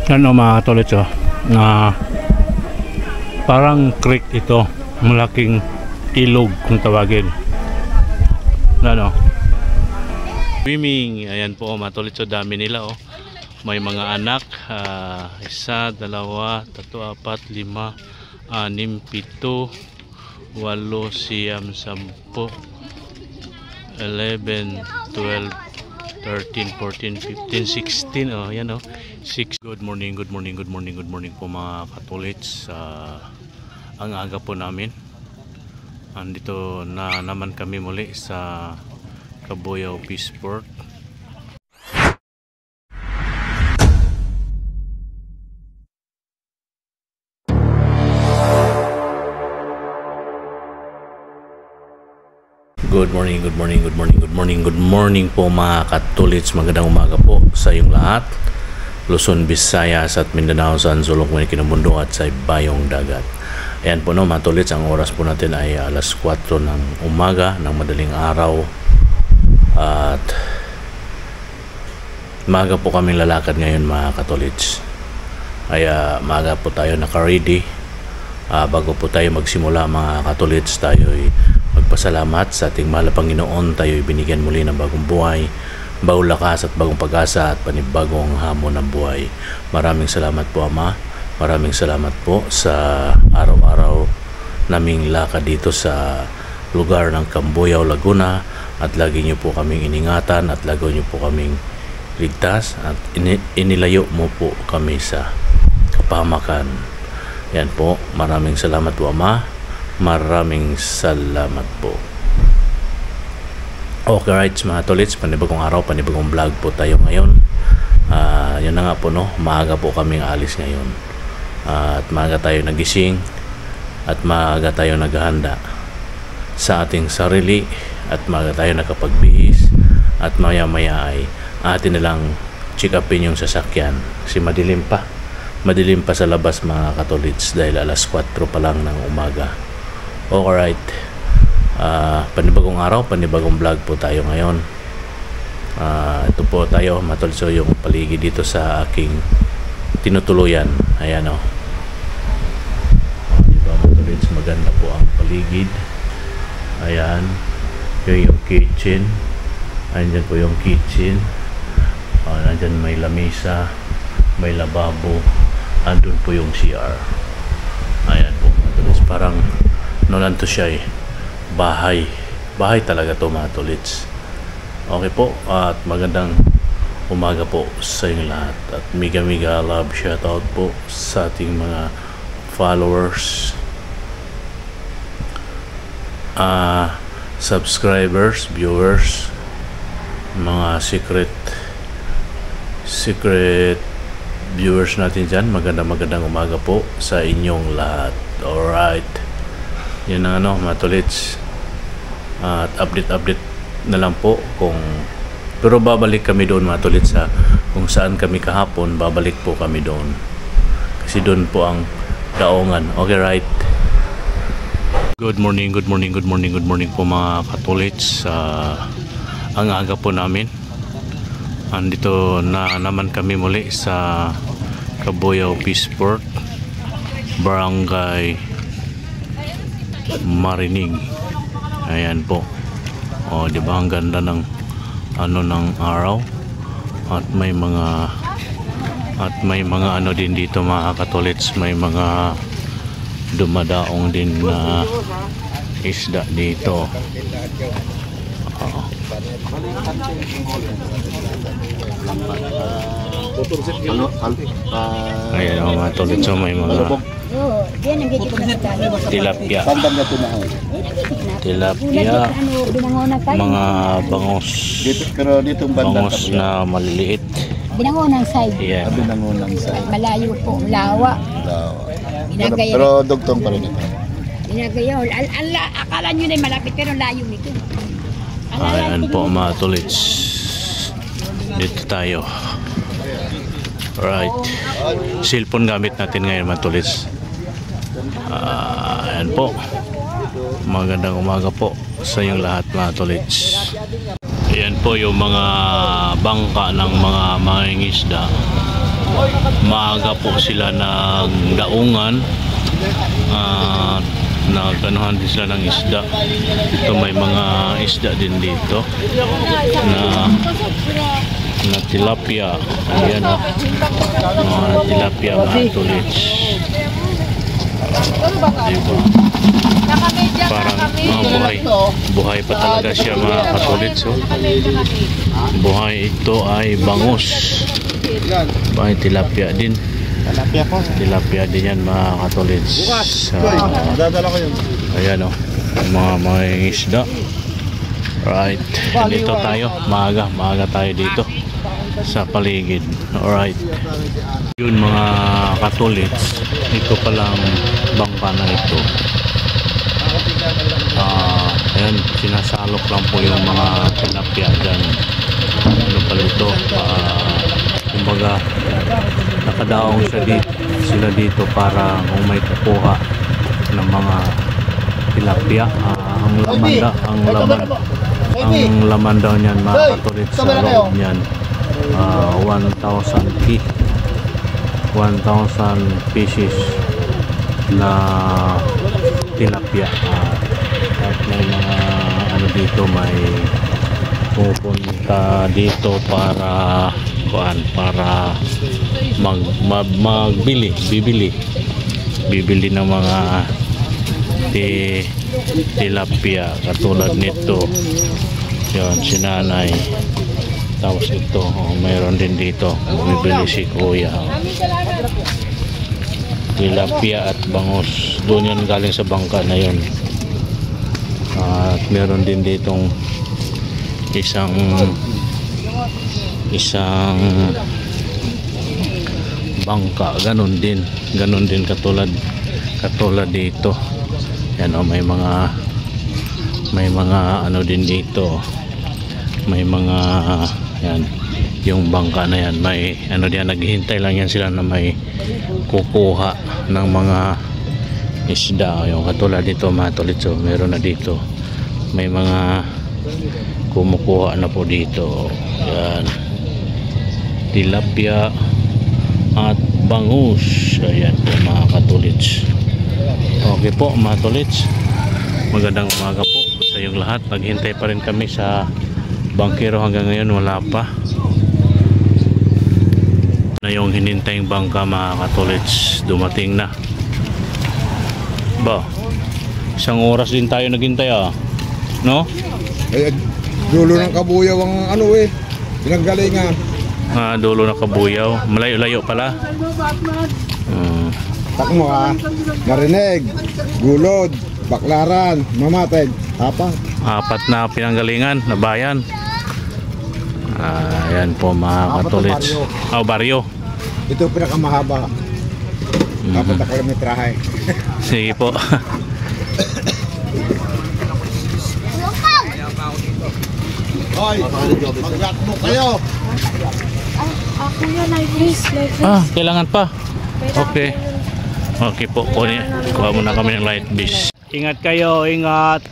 Ano mga tolits, na parang creek ito, malaking ilog kung tawagin. Ano? Swimming, ayan po mga tolits, dami nila May mga anak, 1, 2, 3, 4, 5, 6, 7, 8, 9, 10, 11, 12, 13, 14, 15, 16. Yan 6. Good morning po mga katolits. Ang aga po namin. Andito na naman kami muli sa Cabuyao Peaceport. Good morning po mga katolits. Magandang umaga po sa iyong lahat. Luzon, Visayas at Mindanao, sa sulok ng Kinamundo at sa bayong dagat. Ayan po mga katolits, ang oras po natin ay alas 4 ng umaga ng madaling araw. At maaga po kaming lalakad ngayon mga katolits. Kaya maaga po tayo naka-ready. Bago po tayo magsimula mga katolits, tayo ay magpasalamat sa ating mahal na Panginoon. Tayo binigyan muli ng bagong buhay, bagong lakas at bagong pag-asa at panibagong hamon ng buhay. Maraming salamat po Ama. Maraming salamat po sa araw-araw naming lakad dito sa lugar ng Cabuyao, Laguna, at lagi niyo po kaming iningatan at lagi niyo po kaming ligtas at inilayo mo po kami sa kapahamakan. Yan po, maraming salamat po Ama. Maraming salamat po. Okay, right mga tolits, panibagong araw, panibagong vlog po tayo ngayon. Yan na nga po maaga po kaming alis ngayon. At maaga tayo nagising at maaga tayo naghahanda sa ating sarili at maaga tayo nakapagbihis at maya maya ay atin nilang check upin yung sasakyan kasi madilim pa sa labas mga katolits dahil alas 4 pa lang ng umaga. Alright, panibagong araw, panibagong vlog po tayo ngayon. Ito po tayo matulso yung paligid dito sa aking tinutuluyan. Ayan diba matulits, maganda po ang paligid. Ayan, yung kitchen. Andyan po yung kitchen. Andyan may lamesa, may lababo. Andun po yung CR. Ayan po matulits, parang noon to siya bahay talaga to mga tolits. Okay po, at magandang umaga po sa inyo lahat at mega love shoutout po sa ating mga followers, subscribers, viewers, mga secret viewers natin dyan. Magandang umaga po sa inyong lahat. Alright, yun ang mga tolits. At update na lang po pero babalik kami doon mga tolits kung saan kami kahapon. Babalik po kami doon kasi doon po ang daongan. Okay, right. Good morning po mga katolits. Ang aga po namin. Andito na naman kami muli sa Cabuyao Peaceport, Barangay Marinig. Ayan po. Di ba ang ganda ng ng araw at may mga din dito mga katolits, may mga dumadaong din na isda dito. Ayan mga tolits, may mga tilapia, mga bangos na maliliit. Binangonang side. Yeah. Malayo po, lawa. Pero dugtong pa rin ito. Binagayaw. Akala nyo na malapit pero layo nito. Ayan po mga tolits. Dito tayo. Right. Cellphone gamit natin ngayon mga tolits. Ayan po. Magandang umaga po sa inyong lahat mga tolits. Ayan po yung mga bangka ng mga mangingisda. maaga po sila ng daungan at nagkanuhan din sila ng isda. Ito may mga isda din dito na tilapia. Ayan o, mga tilapia mga tolits. Diba? Parang buhay pa talaga siya mga katolits. So, buhay ito ay bangus. Buhay tilapia din. Tilapia din yan mga katolits. Dadala ko yun. Ayan o, mga isda. Right, dito tayo. Maaga tayo dito sa paligid. Alright. Yun mga katolits, ito palang bangka na ito. Ayan, sinasalok lang po yung mga tilapia dyan. Ano pala ito? Kumbaga, nakadaong sila dito para kung may kukuha ng mga tilapia. Ang laman daw niyan mga katolits sa loob niyan 1,000 pieces na tilapia. At may mga ano dito, may pupunta dito para bibili ng mga tilapia katulad nito. Yan, si nanay. Tapos ito, mayroon din dito, bibili si kuya. Tilapia at bangus, doon yan galing sa bangka na yun. At meron din ditong isang bangka, ganun din katulad dito. Yan o, may mga ano din dito, may mga yan, yung bangka na yan, may ano diyan, naghihintay lang yan sila na may kukuha ng mga isda. Yung katulad dito mga tolits, so meron na dito, may mga kumukuha na po dito. Yan, tilapia at bangus. Ayan po mga katolits. Okay po mga tolits, magandang umaga po sa iyong lahat. Naghintay pa rin kami sa bangkero, hanggang ngayon wala pa na yung hinintayang bangka mga katolits. Dumating na ba, isang oras din tayo naghintay no? Dulo ng Kabuyaw ang ano pinanggalingan. Dulo ng Kabuyaw, malayo-layo pala. Takmo Marinig, Gulod, Baklaran, Mamateg, apat na pinanggalingan na bayan. Ayan po mga katolits. Baryo. Ito pinakamahaba. 4 na kilometrahe. Sige po. Hoy, mag-lock mo kayo. Ako yan, live race. Kailangan pa. Okay. Okay po, kuha muna kami ng light fish. Ingat kayo, ingat.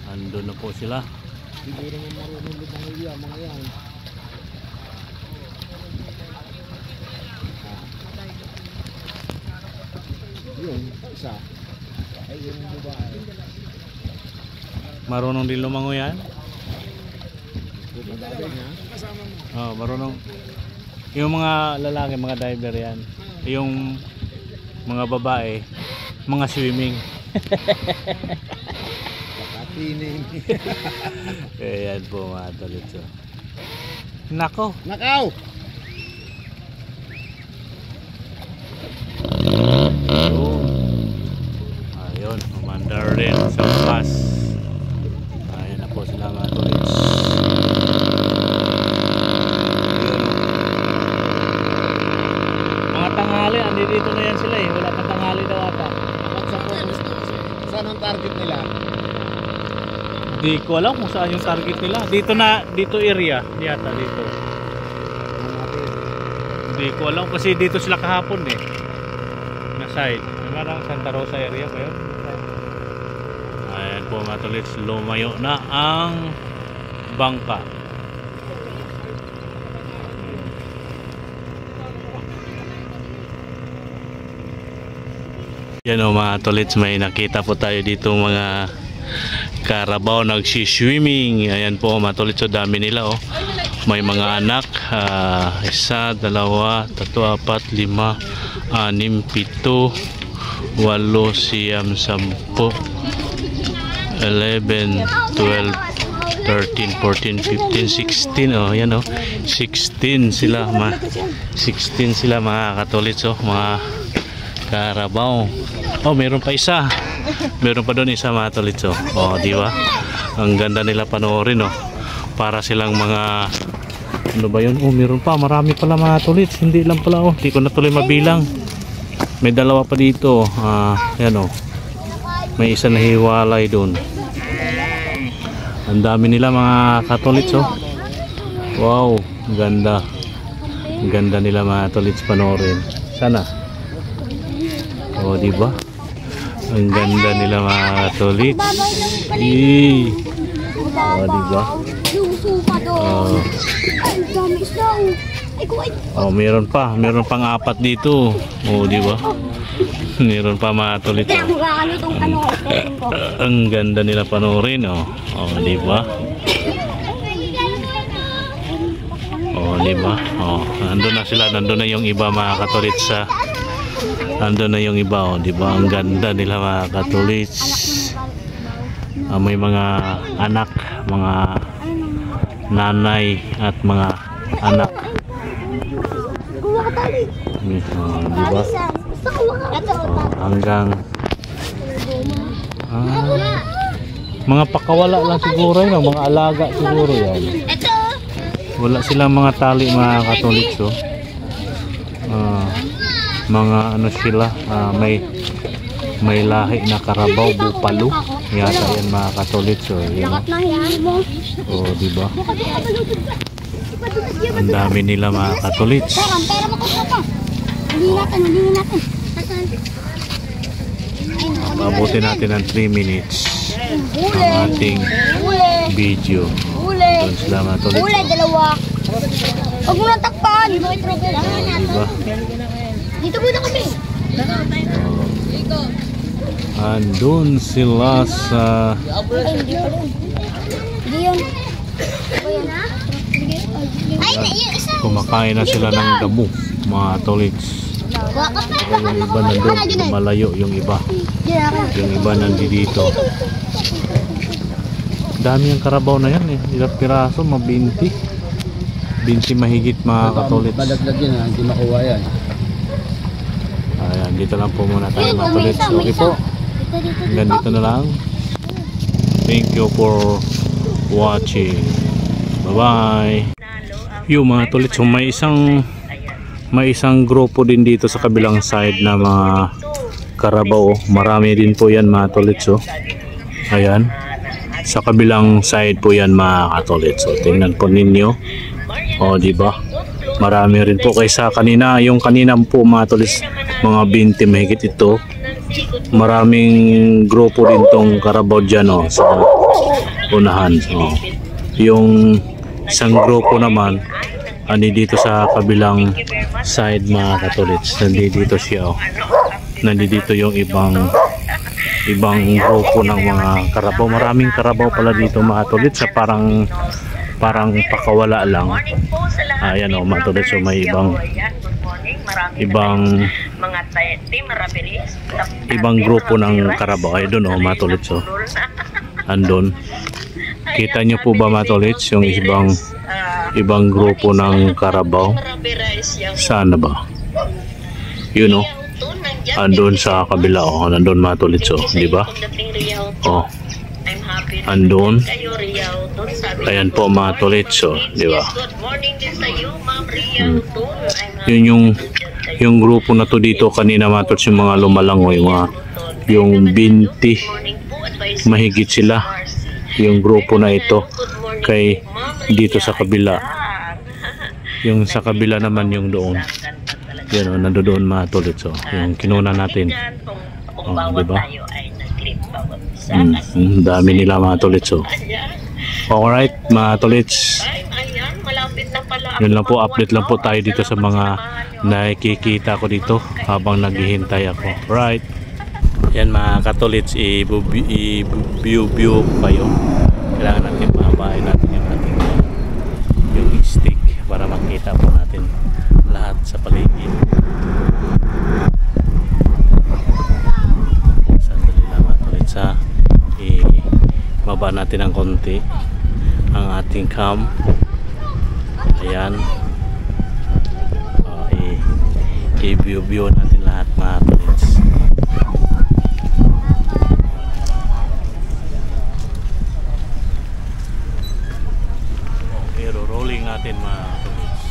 Ando na po sila. Siguro mo marunong lumang mga yan. Yung isa ay yung babae. Marunong din lumangoy yan? Marunong. Yung mga lalaki, mga diver yan. Yung mga babae, mga swimming. Nakatining. Ayan po mga tolits. Nako. Nakaw! Ayun, umandar rin sa bus. Ayan na po sila mga tolits. Mga tanghali, andito na yan sila wala pa tanghali daw ata. Saan ang target nila? Di ko alam kung saan yung target nila. Dito area yata dito. Di ko alam kasi dito sila kahapon na side. Parang Santa Rosa area ba yun? Ayan po po mga tolits, lumayo na ang bangka. Yan o mga tolits, may nakita po tayo dito mga karabaw nagsiswimming. Ayan po mga tolits, so dami nila oh. May mga anak, 1, 2, 3, 4, 5, 6, 7, 8, 9, 10, 11, 12, 13, 14, 15, 16. Oh, yan oh. 16 sila, 16 sila mga katolits oh, mga karabaw. Oh, meron pa isa. Meron pa doon isa mga tolits oh. Oh, di ba? Ang ganda nila panoorin oh. Para silang mga ano ba yun? Oh, meron pa, marami pala mga tolits. Hindi lang pala oh. Hindi ko na tuloy mabilang. May dalawa pa dito. Yan oh. May isa na hiwalay doon. Ang dami nila mga katolits oh. Wow, ganda. Ang ganda nila mga tolits panoorin. Sana. Oh, di ba? Ang ganda nila mga tolits. Oh, di ba? Oh, meron pang 4 dito. Oh, di ba? Meron pa mga tolits. Ang ganda nila panoorin oh. Oh, di ba? Oh, di ba? Oh, nandun na sila, nandun na yung iba mga katolits sa nandun na yung iba oh, di ba? Ang ganda nila mga katolits. May mga anak, mga nanay at mga anak. Di ba? Hanggang mga pakawala lang siguro yun, mga alaga siguro yan. Wala silang mga tali mga katolits oh. Mga ano sila, may lahi na karabaw, bupalo yata yan mga katolits oh. Oh, di ba? Ang dami nila mga katolits. Mabuti natin ng 3 minutes ang ating video. Doon sila mga katolits. Huwag mo nang takpan. Diba? Dito muna kami. Andun sila sa Hindi yun. kumakain na sila ng damo mga tolits. Yung iba nandun, malayo yung iba. Yung iba nandito. Dami ang karabaw na yan eh. Ilang piraso, mga 20 mahigit mga katolits. Balaglag yun hindi makuha yan. Ayan, dito lang po muna tayo mga tolits. Okay po. Hanggang dito na lang. Thank you for watching. Bye-bye. Yung mga tolits, so may isang grupo din dito sa kabilang side na mga karabaw. Marami din po yan mga tolits. So, ayan. Sa kabilang side po yan mga katolits. So, tingnan po ninyo. O, diba? Marami rin po kaysa kanina. Yung kanina po mga tolits, mga 20 mahigit ito. Maraming grupo din tong karabaw dyan o, sa unahan. O, yung isang grupo naman dito sa kabilang side mga katolits. Nandito siya o. Nandito yung ibang grupo ng mga karabaw. Maraming karabaw pala dito mga katolits. Sa parang pakawala lang. Ayan o mga katolits. So may ibang grupo ng karabaw. Ay doon o mga katolits o. Andun. Kita nyo po ba mga tolits yung ibang grupo ng karabaw? Saan na ba? Yun o. Andun sa kabila o. Nandun mga tolits o. Diba? O. Andun. Ayan po mga tolits o. Diba? Yun yung grupo na to dito kanina mga tolits, yung mga lumalang o. Yung 20 mahigit sila. Yung grupo na ito kay dito sa kabila, yung sa kabila naman yung doon yan o, nandoon mga tolits o, yung kinuna natin o, diba? Ang dami nila mga tolits. Oh. Alright mga tolits. Yun lang po, update lang po tayo dito sa mga nakikita ko dito habang naghihintay ako. Right. Yan mga katolits, i-view ko kayo. Kailangan natin mahabain natin yung stick para makita po natin lahat sa paligid. Sandali lang mga tolits ha. I-baba natin ng konti ang ating cam. Ayan. I-view natin lahat mga tolits. Pero rolling natin mga tolits.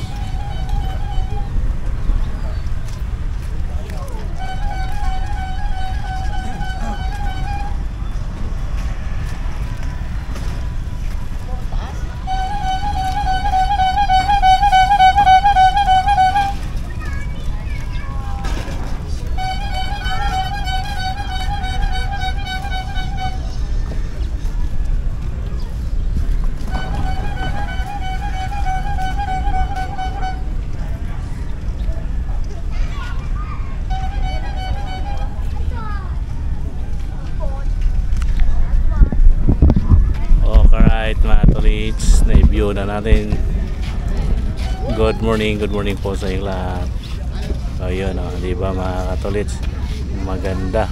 Alright mga tolits, na-view na natin. Good morning po sa inyo lahat. Ayun di ba mga katolits, maganda.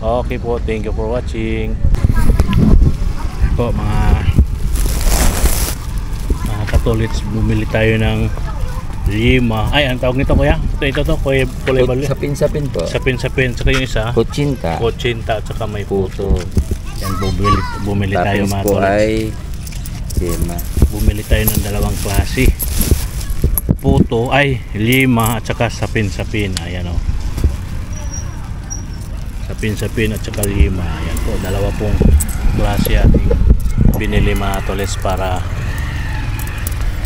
Okay po, thank you for watching po mga katolits. Bumili tayo ng lima. Ay, ang tawag nito kuya? Ito kuya, kulay bali. Sapin-sapin po. Sapin-sapin. Saka yung isa Kutsinta. Kutsinta at saka may puto. Puto. Yan, bumili tayo mga po tolits. ay lima. Bumili tayo ng dalawang klase. Puto ay lima at saka sapin-sapin. Ayan o. Sapin-sapin at saka lima. Ayan po, dalawa pong klase ating binili mga tolits para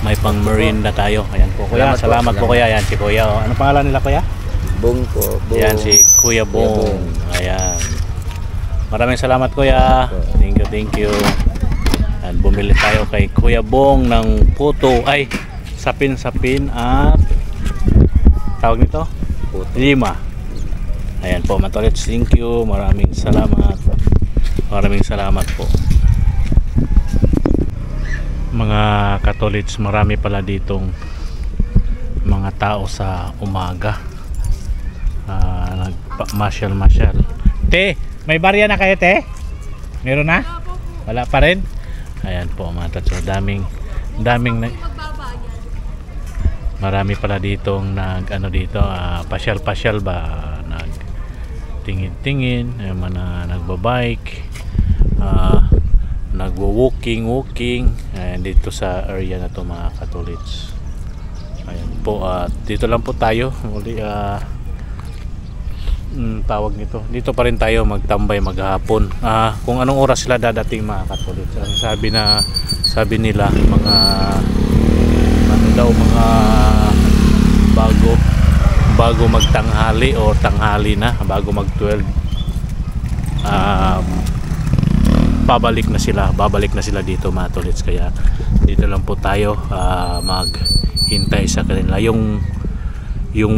may pang merienda tayo. Ayan po kuya, salamat po kuya. Ayan si kuya. Ano pangalan nila kuya? Bong po. Bong. Ayan si Kuya Bong. Ayan. Maraming salamat kuya. Thank you. At bumili tayo kay Kuya Bong ng puto ay sapin-sapin at tawag nito? Puto. Lima. Ayan po mga tolits. Thank you. Maraming salamat. Maraming salamat po. Mga katolits, marami pala ditong mga tao sa umaga. Nagpa-masyal. Te, may barya na kayo te? Meron na? Wala pa rin? Ayan po mga tatso, daming marami pala ditong pasyal-pasyal ba, nagtingin-tingin, nagbabike, nagwo-walking. Ayan, dito sa area na to mga katolits. Ayan po, dito lang po tayo muli. Tawag nito, dito pa rin tayo magtambay maghapon. Kung anong oras sila dadating mga katolits. Ang sabi nila mga bago magtanghali o tanghali na, bago mag 12 babalik na sila dito mga tolits. Kaya dito lang po tayo maghintay sa kanila. Yung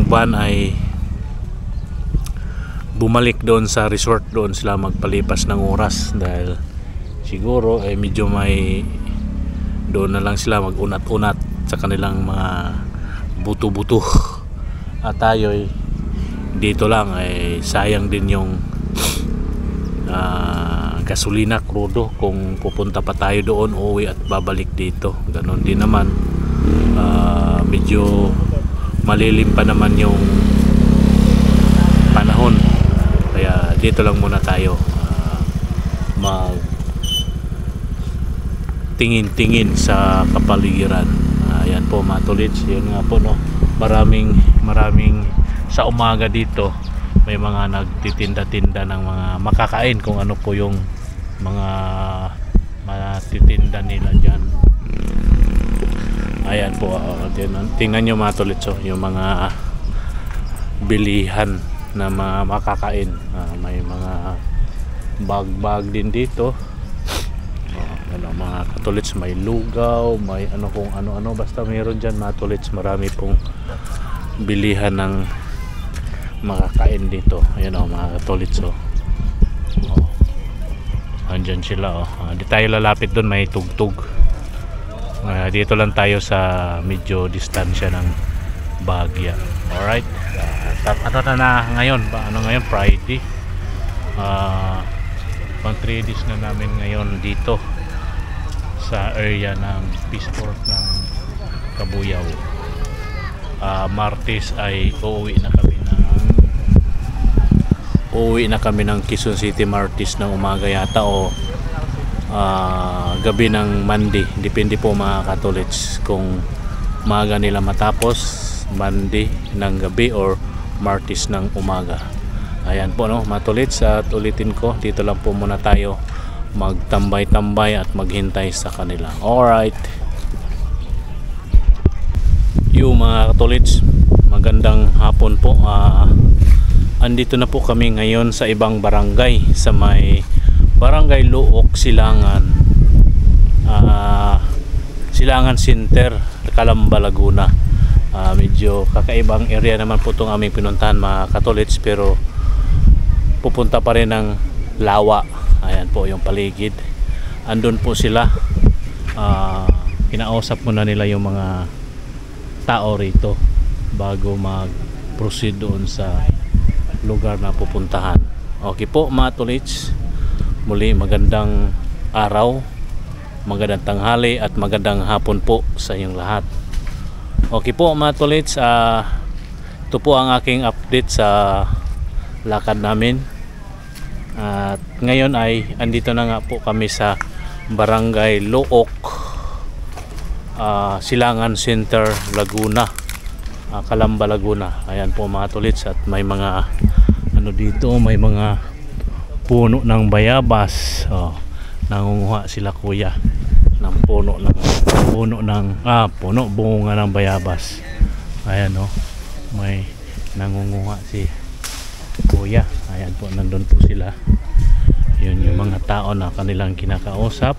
van ay bumalik doon sa resort, doon sila magpalipas ng oras dahil siguro medyo may doon na lang sila magunat-unat sa kanilang mga buto-buto. At tayo dito lang sayang din yung gasolina, krudo kung pupunta pa tayo doon, uwi at babalik dito. Ganon din naman, medyo malilim pa naman yung panahon. Kaya dito lang muna tayo mag tingin-tingin sa kapaligiran. Ayan po mga tolits, yun nga po no, maraming sa umaga dito may mga nagtitinda-tinda ng mga makakain, kung ano po yung mga matitinda nila dyan. Ayan po, tingnan nyo mga tolits, yung mga bilihan na mga makakain. May mga bag din dito. Ano, mga katolits, may lugaw, may ano kung ano-ano, basta mayroon dyan mga katolits. Marami pong bilihan ng makakain dito. Ayan o mga katolits, andyan sila di tayo lalapit doon, may tugtog. Dito lang tayo sa medyo distansya ng Bagya. Alright, ano na ngayon? Ano ngayon? Friday. Pang 3 days na namin ngayon dito sa area ng Peaceport ng Kabuyaw. Martes ay uuwi na kami ng Quezon City Martes ng umaga yata o gabi ng Monday. Depende po mga katolits kung umaga nila matapos, Monday ng gabi or Martes ng umaga. Ayan po mga tolits, at ulitin ko, dito lang po muna tayo magtambay-tambay at maghintay sa kanila. Alright, yung mga katolits, magandang hapon po. Andito na po kami ngayon sa ibang barangay, sa may Barangay Luok, Silangan Center, Calamba, Laguna. Medyo kakaibang area naman po itong aming pinuntahan mga katolits, pero pupunta pa rin ng Lawa. Ayan po yung paligid, andun po sila. Kinausap muna nila yung mga tao rito bago mag-proceed doon sa lugar na pupuntahan. Okay po mga tolits, muli magandang araw, magandang tanghali at magandang hapon po sa inyong lahat. Okay po mga tolits, ito po ang aking update sa lakad namin. At ngayon ay andito na nga po kami sa Barangay Luok, Silangan Center, Laguna, Calamba, Laguna. Ayan po mga tolits, at may mga dito, may mga puno ng bayabas. Nangunguha sila kuya ng puno bunga ng bayabas. Ayan may nangunguha si kuya. Ayan po, nandun po sila. Yun yung mga tao na kanilang kinakausap.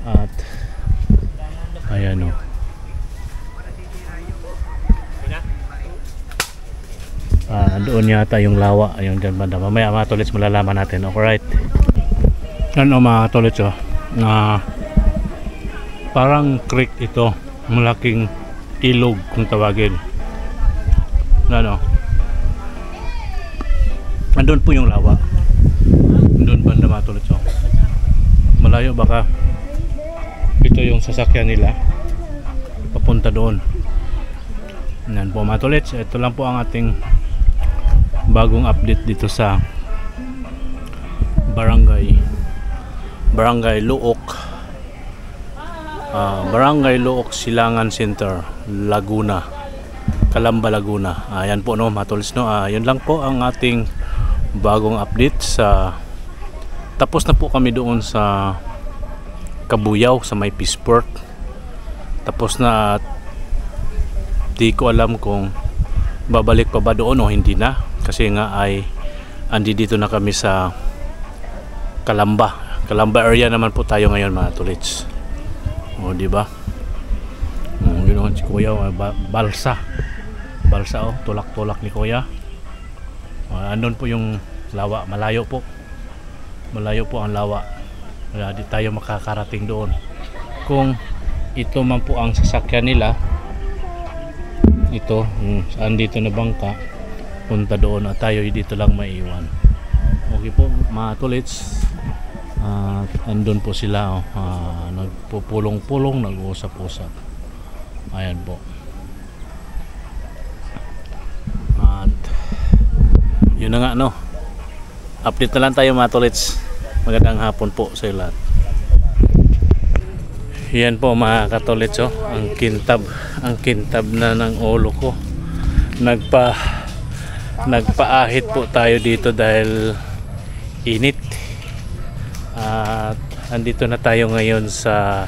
At ayan doon yata yung Lawa, yung dyan banda. Mamaya mga tolits malalaman natin. Alright, mga tolits parang creek ito, malaking ilog kung tawagin. Andun po yung Lawa, andun banda mga tolits. Malayo, baka ito yung sasakyan nila papunta doon. Yan po mga tolits, ito lang po ang ating bagong update dito sa Barangay Luok, Barangay Luok, Silangan Center, Laguna, Calamba, Laguna. Ayan po mga tolits yun lang po ang ating bagong update. Tapos na po kami doon sa Kabuyaw sa may Peaceport. Tapos na, at di ko alam kung babalik pa ba doon o hindi na, kasi nga ay dito na kami sa Calamba area naman po tayo ngayon mga tolits. Di ba? Yun naman si kuya, balsa tulak-tulak ni kuya. Andun po yung Lawa, malayo po ang Lawa. Wala, di tayo makakarating doon. Kung ito man po ang sasakyan nila, ito saan dito na bangka, punta doon at tayo dito lang maiiwan. Okay po mga tolits, andun po sila nagpupulong-pulong, nag-uusap-usap. Ayan po. At yun na nga update na lang tayo mga tolits. Magandang hapon po sa lahat. Yan po mga katolits, ang kintab na ng ulo ko. Nagpaahit po tayo dito dahil init. At andito na tayo ngayon sa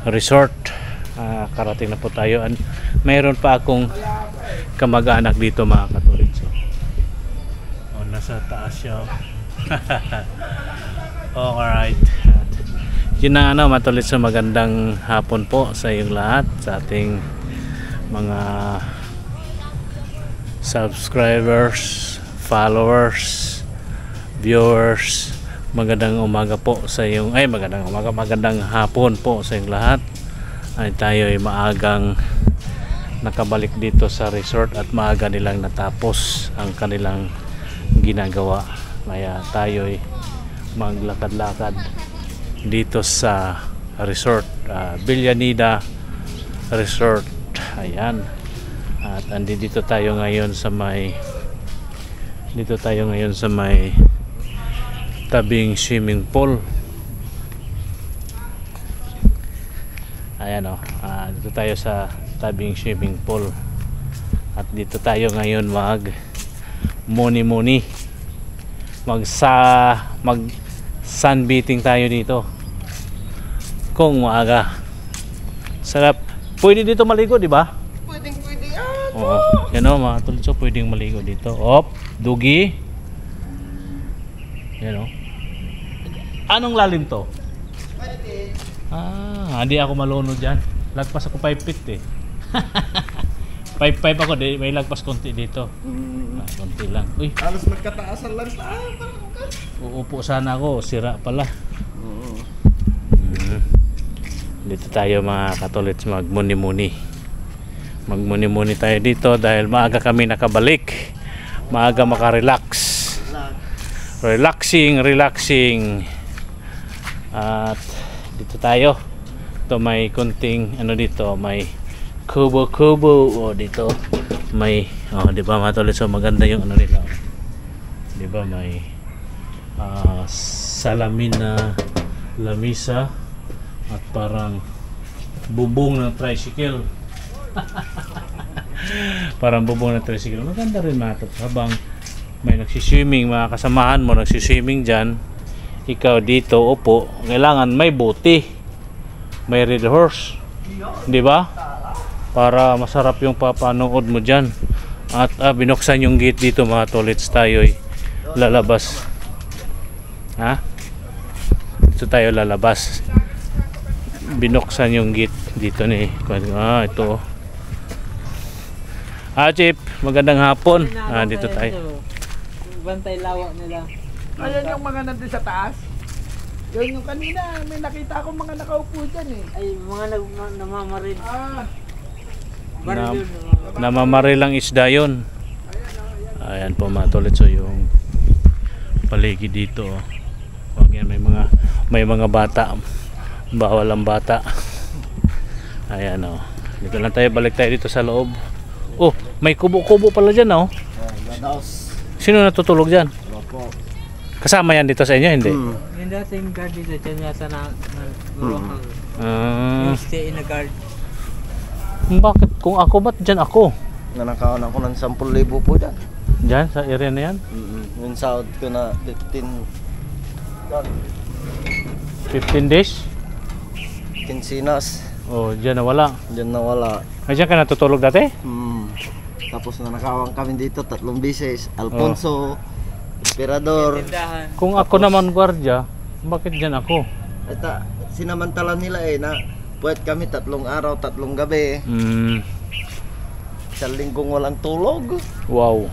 resort. Karating na po tayo. Mayroon pa akong kamag-anak dito mga katolits. Nasa taas siya. Alright. Yun na ano, matulit sa magandang hapon po sa iyong lahat, sa ating mga subscribers, followers, viewers. Magandang umaga po sa iyong, magandang hapon po sa iyong lahat. Ay tayo ay maagang nakabalik dito sa resort at maaga nilang natapos ang kanilang ginagawa. Kaya tayo ay maglakad-lakad dito sa resort, Villanida Resort. Ayan. At dito tayo ngayon sa may tabing swimming pool. Ayan o, dito tayo sa tabing swimming pool. At dito tayo ngayon mag mag sunbathing tayo dito kung maaga. Sarap. Pwede dito maligo, di ba? Pwede yan. Oo. Yan o mga tulso, pwedeng maligo dito. Op, dugi. Yan o. Anong lalim to? Hindi ako malunod dyan. Lagpas ako 5 feet eh. 5'5" ako, may lagpas konti dito. Konti lang. Uy, Halos magkataasan lang. uupo sana ako, sira pala. Dito tayo mga katolits magmuni-muni tayo dito dahil maaga kami nakabalik, maaga makarelax, relaxing. At dito tayo, ito may kunting ano dito, may kubo dito may di ba mga katolits, so maganda yung ano nila, di ba, may salamin na lamisa at parang bubong ng tricycle. Parang bubong ng tricycle. Maganda rin mga tot. Habang may nagsiswimming, mga kasamahan mo nagsiswimming dyan, ikaw dito upo, kailangan may bote, may red horse, di ba? Para masarap yung papanood mo dyan. At binuksan yung gate dito mga tolits, tayo'y lalabas. Dito tayo lalabas. Binuksan yung gate dito ni ito. Chip, magandang hapon. Dito tayo. Bantay lawak nila. Ayan yung mga nandun sa taas. Yun yung kanina, may nakita akong mga nakaupo dyan eh. Ay, mga namamarid. Namamarilang isda yun. Ayan po mga tolits, so yung paligid dito. Yan, may mga bata. Bawal ang bata. Ayan o. Dito lang tayo, balik tayo dito sa loob. Oh, may kubo-kubo pala dyan o. Sino natutulog dyan? Kasama yan dito sa inyo, hindi? Yung dating guard dito, dyan yata na yung stay in a guard. Bakit? Kung ako, ba't dyan ako? Nanakawan ako ng 10,000 po dyan. Dyan, sa area na yan? Yung sahod ko na 15 days? Kinsinas. Oh, dyan nawala. Diyan nawala. Ay, dyan ka natutulog dati? Tapos nanakawang kami dito 3 beses. Alfonso, Emperador. Kung ako naman gwardiya, bakit dyan ako? Ito, sinamantala nila na puwet kami 3 araw, 3 gabi. Isang linggong walang tulog. Wow.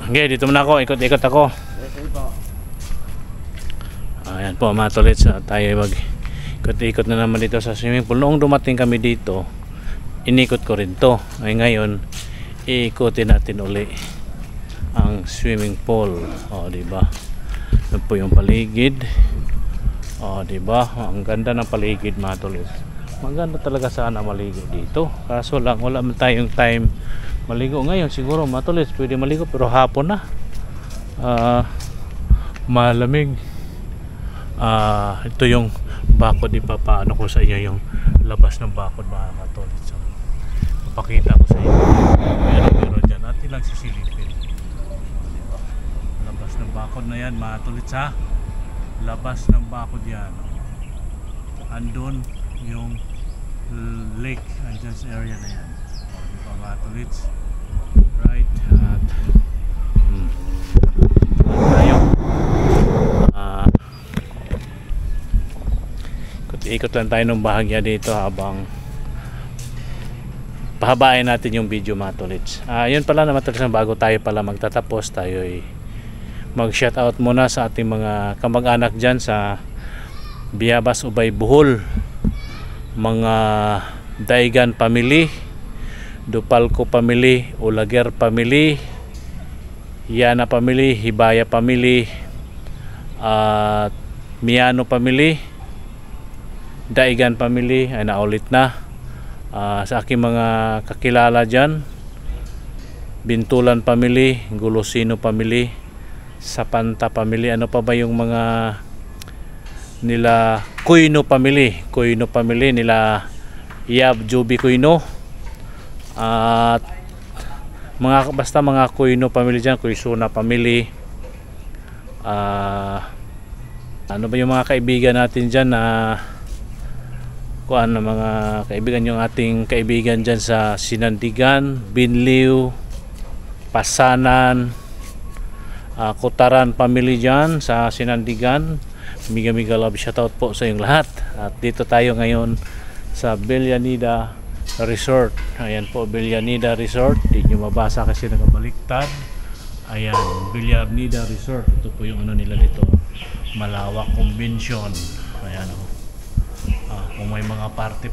Okay, dito muna ako. Ikot-ikot ako. Ayan po mga tolits, tayo mag ikot-ikot na naman dito sa swimming pool. Noong dumating kami dito, inikot ko rin to. Ay ngayon, iikutin natin uli ang swimming pool. Diba? Ito po yung paligid. Diba? Ang ganda ng paligid mga tolits. Maganda talaga sana maligo dito. Kaso lang, wala man tayong time maligo ngayon. Siguro mga tolits, pwede maligo pero hapon na. Malamig. Ito yung bakod, ipapaano ko sa inyo yung labas ng bakod mga katolits. So, papakita ko sa inyo. Meron dyan at ilang sisilipin. Labas ng bakod na yan mga katolits ha. Labas ng bakod yan. Andun yung lake, andyan sa area na yan. Diba mga katolits? Right. At Tayo. Ikot lang tayo ng bahagya dito habang pahabain natin yung video, mga tolits. Yun pala naman tolits, bago tayo pala magtatapos, tayo ay mag shoutout muna sa ating mga kamag-anak dyan sa Biabas, Ubay, Bohol, mga Daigan family, Dupalco family, Ulager family, Yana family, Hibaya family, at Miano family, Daigan family, ay naulit na. Sa aking mga kakilala dyan, Bintulan family, Gulosino family, Sapanta family, ano pa ba yung mga nila Kuino family nila Yab Joby Kuino, at mga basta mga Kuino family dyan, Kuisuna family, ano ba yung mga kaibigan natin dyan na mga kaibigan, yung ating kaibigan dyan sa Sinandigan, Binliw, Pasanan, Kutaran family dyan sa Sinandigan. Miga love shoutout po sa inyong lahat. At dito tayo ngayon sa Villanida Resort. Ayan po, Villanida Resort. Hindi nyo mabasa kasi nakabaliktad. Ayan, Villanida Resort. Ito po yung ano nila dito, malawak convention. Ayan o. Kung may mga party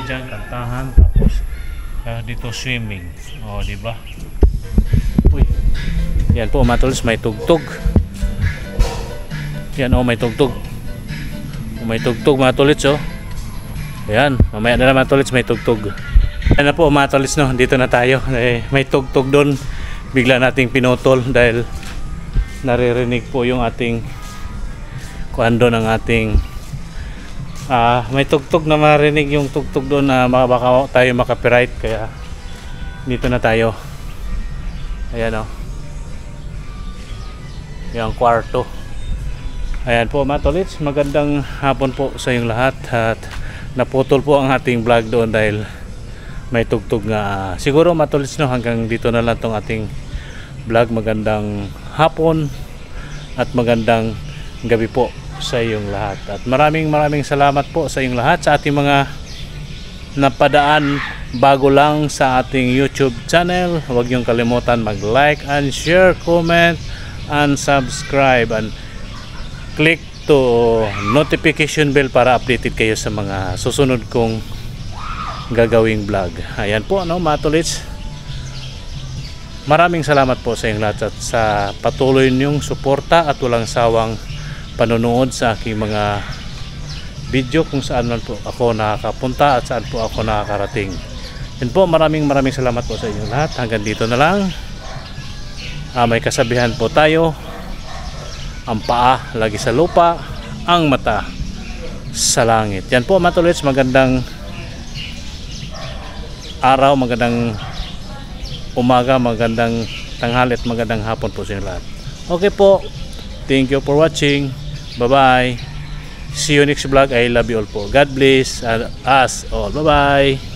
dyan, kantahan, tapos dito swimming, diba? Uy, yan po mga tolits, may tugtog. Yan may tugtog. May tugtog mga tolits, ayan, mamaya na naman tolits, may tugtog. Yan na po mga tolits, no, dito na tayo. May tugtog doon, bigla nating pinutol dahil naririnig po yung ating kuando ng ating may tugtog na marinig yung tugtog doon na baka tayo makapiright, kaya dito na tayo. Ayan yung kwarto. Ayan po mga tolits, magandang hapon po sa inyong lahat, at naputol po ang ating vlog doon dahil may tugtog nga. Siguro mga tolits, no, hanggang dito na lang tong ating vlog. Magandang hapon at magandang gabi po sa iyong lahat, at maraming salamat po sa iyong lahat, sa ating mga napadaan bago lang sa ating YouTube channel. Huwag niyong kalimutan mag-like and share, comment and subscribe, and click to notification bell para updated kayo sa mga susunod kong gagawing vlog. Ayan po, mga tolits, maraming salamat po sa inyong lahat at sa patuloy niyong suporta at walang sawang panonood sa aking mga video kung saan man po ako nakakapunta at saan po ako nakakarating. Yan po, maraming salamat po sa inyo lahat. Hanggang dito na lang. May kasabihan po tayo, ang paa lagi sa lupa, ang mata sa langit. Yan po mga tolits, magandang araw, magandang umaga, magandang tanghali at magandang hapon po sa inyo lahat. Okay po, thank you for watching. Bye bye. See you next vlog. I love you all po. God bless us all. Bye bye.